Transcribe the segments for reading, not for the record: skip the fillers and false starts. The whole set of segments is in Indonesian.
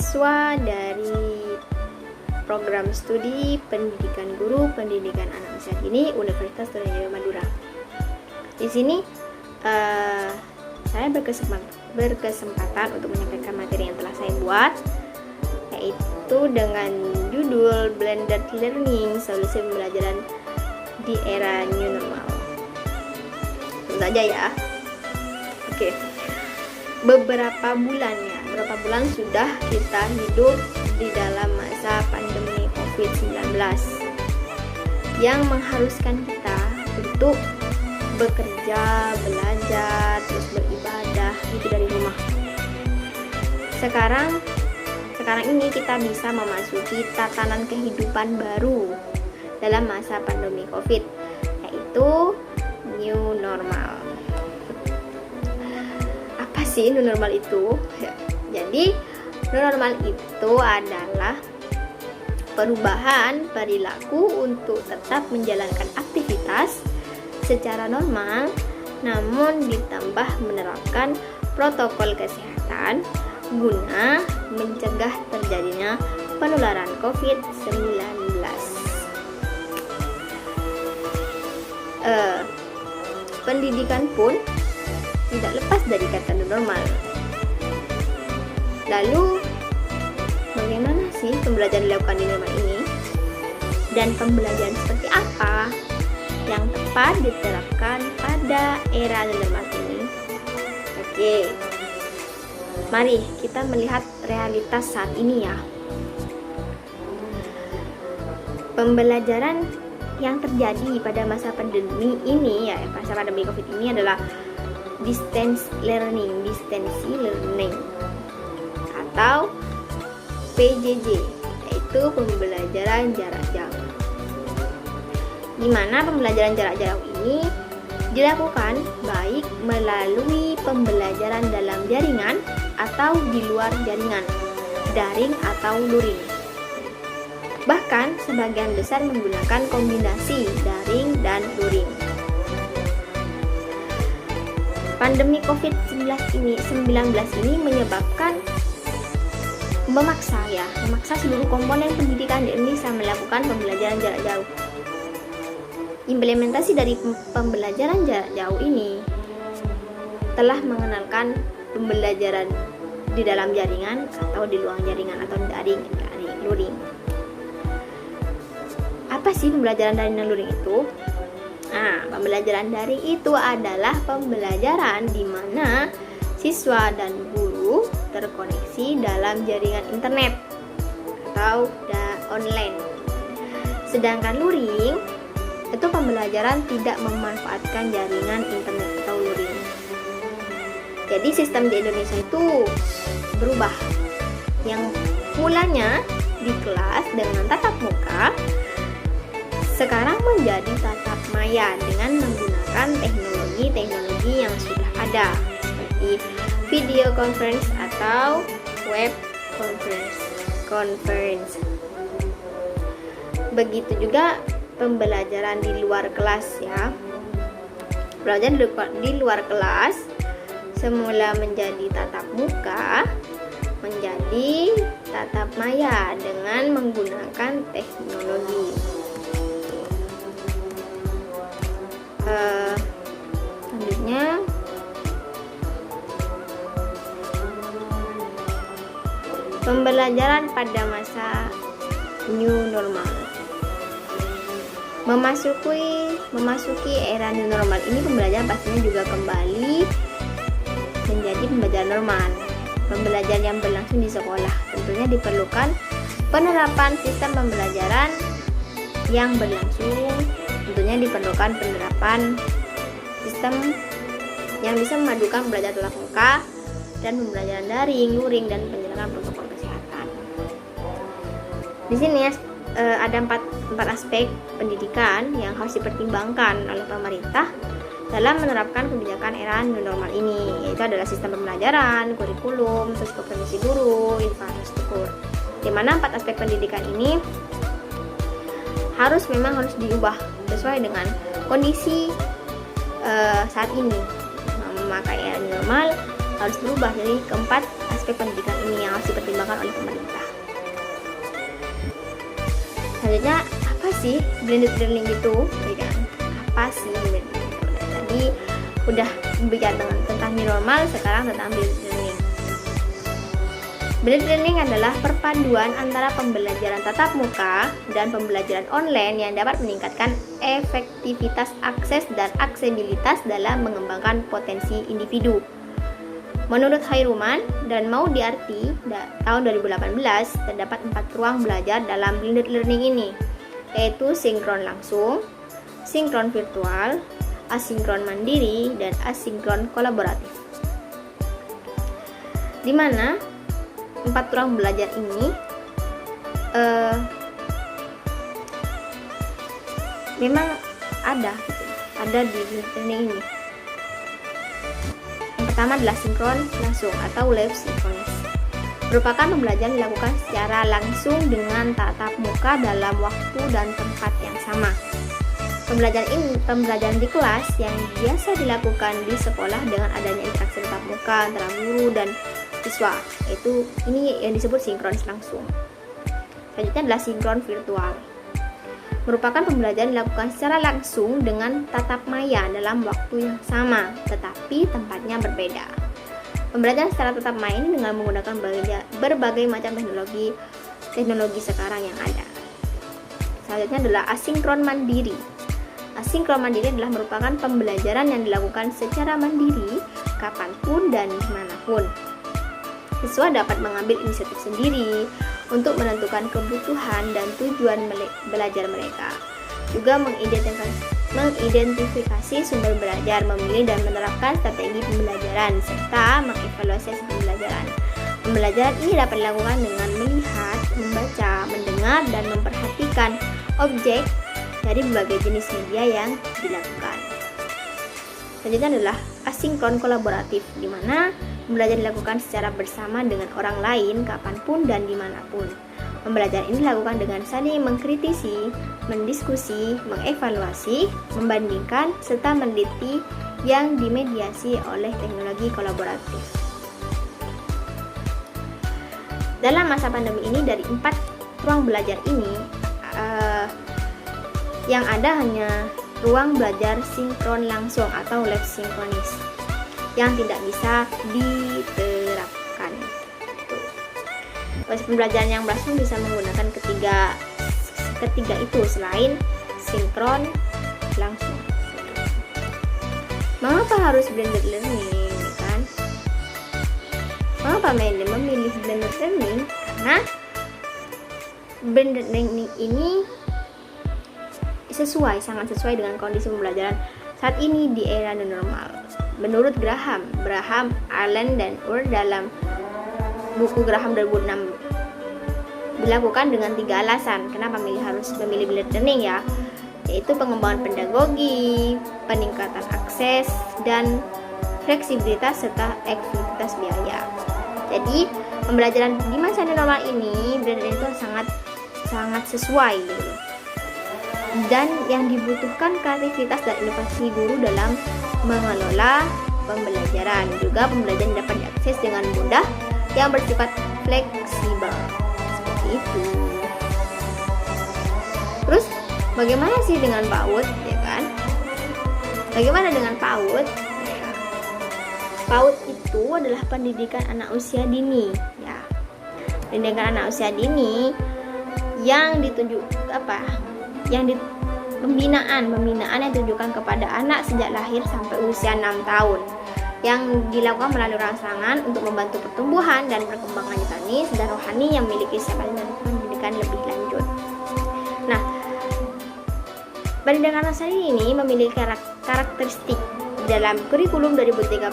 mahasiswa dari program studi pendidikan guru pendidikan anak usia dini Universitas Trunojoyo Madura. Di sini saya berkesempatan untuk menyampaikan materi yang telah saya buat, yaitu dengan judul Blended Learning, Solusi Pembelajaran di Era New Normal. Tentu saja ya. Oke. Beberapa bulan sudah kita hidup di dalam masa pandemi COVID-19 yang mengharuskan kita untuk bekerja, belajar, terus beribadah itu dari rumah. Sekarang ini kita bisa memasuki tatanan kehidupan baru dalam masa pandemi COVID, yaitu new normal. Apa sih new normal itu? Jadi new normal itu adalah perubahan perilaku untuk tetap menjalankan aktivitas secara normal, namun ditambah menerapkan protokol kesehatan guna mencegah terjadinya penularan COVID-19. Pendidikan pun tidak lepas dari kata new normal. Lalu, bagaimana sih pembelajaran dilakukan di normal ini? Dan pembelajaran seperti apa yang tepat diterapkan pada era new normal ini? Oke, mari kita melihat realitas saat ini ya. Pembelajaran yang terjadi pada masa pandemi ini ya, masa pandemi COVID ini adalah distance learning atau PJJ, yaitu pembelajaran jarak jauh. Di mana pembelajaran jarak jauh ini dilakukan baik melalui pembelajaran dalam jaringan atau di luar jaringan, daring atau luring. Bahkan sebagian besar menggunakan kombinasi daring dan luring. Pandemi COVID-19 ini menyebabkan memaksa seluruh komponen pendidikan di Indonesia melakukan pembelajaran jarak jauh. Implementasi dari pembelajaran jarak jauh ini telah mengenalkan pembelajaran di dalam jaringan atau di luar jaringan atau daring luring. Apa sih pembelajaran daring dan luring itu? Pembelajaran daring itu adalah pembelajaran di mana siswa dan guru terkoneksi dalam jaringan internet atau online. Sedangkan luring itu pembelajaran tidak memanfaatkan jaringan internet atau luring. Jadi sistem di Indonesia itu berubah. Yang mulanya di kelas dengan tatap muka sekarang menjadi tatap maya dengan menggunakan teknologi yang sudah ada seperti video conference atau web conference. Begitu juga pembelajaran di luar kelas ya. Pembelajaran di luar kelas semula menjadi tatap muka menjadi tatap maya dengan menggunakan teknologi. Selanjutnya pembelajaran pada masa new normal. Memasuki era new normal ini pembelajaran pastinya juga kembali menjadi pembelajaran normal. Pembelajaran yang berlangsung di sekolah tentunya diperlukan penerapan sistem pembelajaran yang berlangsung. Tentunya diperlukan penerapan sistem yang bisa memadukan pembelajaran tatap muka dan pembelajaran daring, luring, dan penjelasan protokol kesehatan. Di sini ada empat aspek pendidikan yang harus dipertimbangkan oleh pemerintah dalam menerapkan kebijakan era new normal ini, yaitu adalah sistem pembelajaran, kurikulum, terus kompetensi guru, infrastruktur. Di mana 4 aspek pendidikan ini harus diubah sesuai dengan kondisi saat ini. Memakai era new normal harus berubah. Jadi keempat aspek aspek pendidikan ini yang harus dipertimbangkan oleh pemerintah. Selanjutnya, apa sih blended learning itu? Ya kan? Apa sih blended learning? Tadi udah bicara tentang new normal, sekarang tentang blended learning. Blended learning adalah perpaduan antara pembelajaran tatap muka dan pembelajaran online yang dapat meningkatkan efektivitas akses dan aksesibilitas dalam mengembangkan potensi individu. Menurut Khairuman dan Maudiarti, tahun 2018 terdapat 4 ruang belajar dalam blended learning ini, yaitu sinkron langsung, sinkron virtual, asinkron mandiri, dan asinkron kolaboratif. Di mana 4 ruang belajar ini memang ada di blended learning ini. Yang pertama adalah sinkron langsung atau live synchronous, merupakan pembelajaran dilakukan secara langsung dengan tatap muka dalam waktu dan tempat yang sama. Pembelajaran di kelas yang biasa dilakukan di sekolah dengan adanya interaksi tatap muka antara guru dan siswa, itu ini yang disebut sinkronis langsung. Selanjutnya adalah sinkron virtual, merupakan pembelajaran dilakukan secara langsung dengan tatap maya dalam waktu yang sama, tetapi tempatnya berbeda. Pembelajaran secara tatap maya ini dengan menggunakan berbagai macam teknologi sekarang yang ada. Selanjutnya adalah asinkron mandiri. Asinkron mandiri adalah merupakan pembelajaran yang dilakukan secara mandiri kapanpun dan dimanapun. Siswa dapat mengambil inisiatif sendiri untuk menentukan kebutuhan dan tujuan belajar mereka. Juga mengidentifikasi sumber belajar, memilih dan menerapkan strategi pembelajaran, serta mengevaluasi hasil pembelajaran. Pembelajaran ini dapat dilakukan dengan melihat, membaca, mendengar, dan memperhatikan objek dari berbagai jenis media yang dilakukan. Selanjutnya adalah asinkron kolaboratif, di mana pembelajaran dilakukan secara bersama dengan orang lain kapanpun dan dimanapun. Pembelajaran ini dilakukan dengan saling mengkritisi, mendiskusi, mengevaluasi, membandingkan, serta meneliti yang dimediasi oleh teknologi kolaboratif. Dalam masa pandemi ini, dari 4 ruang belajar ini, yang ada hanya ruang belajar sinkron langsung atau live synchronous yang tidak bisa diterapkan. Proses pembelajaran yang langsung bisa menggunakan ketiga itu selain sinkron langsung. Mengapa harus blended learning, kan? Mengapa memilih blended learning? Karena blended learning ini sangat sesuai dengan kondisi pembelajaran saat ini di era new normal. Menurut Graham, Allen, dan Ur dalam buku Graham 2006, dilakukan dengan 3 alasan kenapa harus memilih blended learning, ya, yaitu pengembangan pedagogi, peningkatan akses, dan fleksibilitas serta efektivitas biaya. Jadi pembelajaran di masa new normal ini blended learning itu sangat sesuai gitu. Dan yang dibutuhkan kreativitas dan inovasi guru dalam mengelola pembelajaran. Juga pembelajaran dapat diakses dengan mudah yang bersifat fleksibel. Seperti itu. Terus bagaimana sih dengan PAUD, ya kan? Bagaimana dengan PAUD? Ya. PAUD itu adalah pendidikan anak usia dini, ya. Pendidikan anak usia dini yang pembinaan yang ditujukan kepada anak sejak lahir sampai usia 6 tahun, yang dilakukan melalui rangsangan untuk membantu pertumbuhan dan perkembangan jiwanis dan rohani yang memiliki pendidikan lebih lanjut. Nah, pendidikan anak usia dini ini memiliki karakteristik. Dalam kurikulum 2013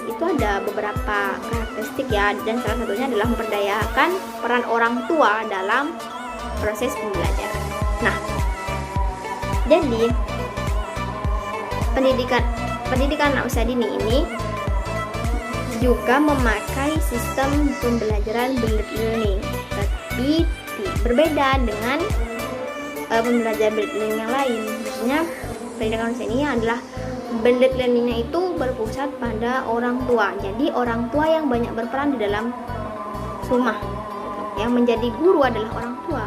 itu ada beberapa karakteristik, ya, dan salah satunya adalah memperdayakan peran orang tua dalam proses pembelajaran. Nah, jadi pendidikan anak usia dini ini juga memakai sistem pembelajaran blended learning, tapi berbeda dengan pembelajaran blended learning yang lain. Maksudnya pendidikan anak usia ini adalah blended learningnya itu berpusat pada orang tua. Jadi orang tua yang banyak berperan di dalam rumah. Yang menjadi guru adalah orang tua.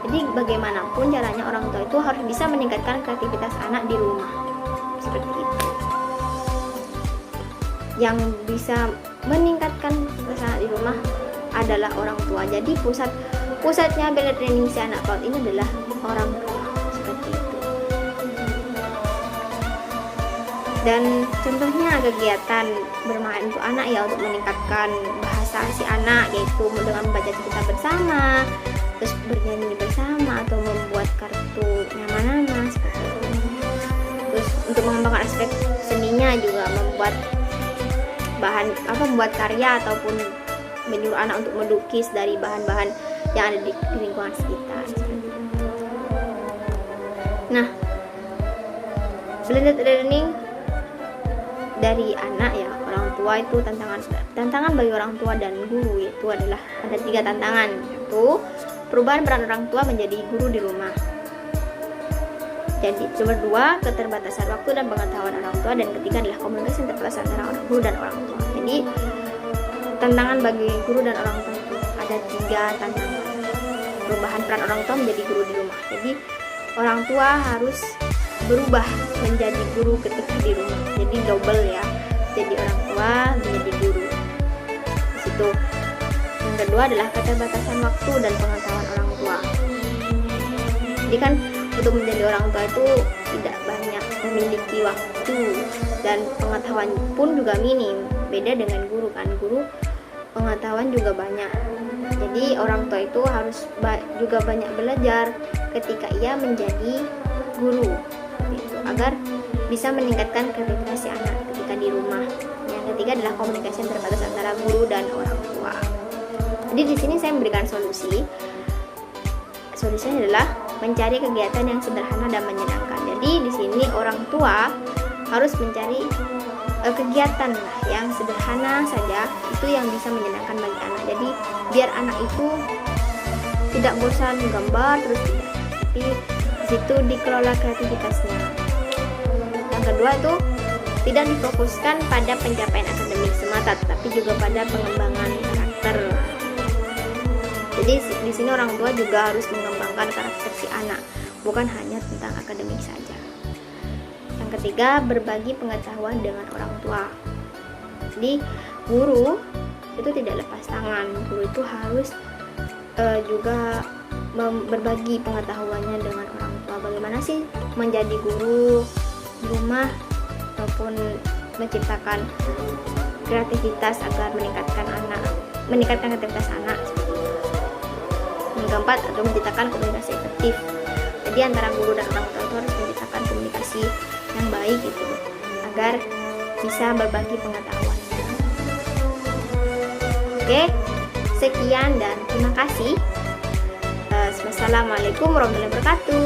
Jadi bagaimanapun caranya orang tua itu harus bisa meningkatkan kreativitas anak di rumah. Seperti itu. Yang bisa meningkatkan kreativitas anak di rumah adalah orang tua. Jadi pusatnya bela training si anak PAUD ini adalah orang tua. Seperti itu. Dan contohnya kegiatan bermain untuk anak ya, untuk meningkatkan bahasa si anak, yaitu dengan membaca cerita bersama, terus bernyanyi bersama, atau membuat kartu nama-nama seperti itu. Terus untuk mengembangkan aspek seninya juga membuat membuat karya ataupun menyuruh anak untuk melukis dari bahan-bahan yang ada di lingkungan sekitar. Nah, blended learning dari anak ya, orang tua itu tantangan bagi orang tua dan guru itu adalah ada 3 tantangan, yaitu perubahan peran orang tua menjadi guru di rumah. Jadi nomor 2, keterbatasan waktu dan pengetahuan orang tua, dan ketiga adalah komunikasi yang terbatas antara orang guru dan orang tua. Jadi tantangan bagi guru dan orang tua itu ada 3 tantangan. Perubahan peran orang tua menjadi guru di rumah. Jadi orang tua harus berubah menjadi guru ketika di rumah. Jadi double ya. Jadi orang tua menjadi guru. Di situ. Yang kedua adalah keterbatasan waktu dan pengetahuan orang tua. Jadi kan untuk menjadi orang tua itu tidak banyak memiliki waktu dan pengetahuan pun juga minim. Beda dengan guru kan. Guru pengetahuan juga banyak. Jadi orang tua itu harus juga banyak belajar ketika ia menjadi guru. Itu agar bisa meningkatkan kreativitas si anak ketika di rumah. Yang ketiga adalah komunikasi yang terbatas antara guru dan orang tua. Jadi di sini saya memberikan solusi. Solusinya adalah mencari kegiatan yang sederhana dan menyenangkan. Jadi di sini orang tua harus mencari kegiatan yang sederhana saja, itu yang bisa menyenangkan bagi anak. Jadi biar anak itu tidak bosan gambar terus tidak, tapi di situ dikelola kreativitasnya. Yang kedua itu tidak difokuskan pada pencapaian akademik semata, tapi juga pada pengembangan karakter. Jadi di sini orang tua juga harus mengembangkan karakter si anak, bukan hanya tentang akademik saja. Yang ketiga, berbagi pengetahuan dengan orang tua. Jadi guru itu tidak lepas tangan. Guru itu harus juga berbagi pengetahuannya dengan orang tua. Bagaimana sih menjadi guru di rumah ataupun menciptakan kreativitas agar meningkatkan kreativitas anak. Yang keempat, atau menciptakan komunikasi efektif. Jadi antara guru dan orang tua itu harus menciptakan komunikasi yang baik gitu, agar bisa berbagi pengetahuan. Oke, sekian dan terima kasih. Wassalamualaikum warahmatullahi wabarakatuh.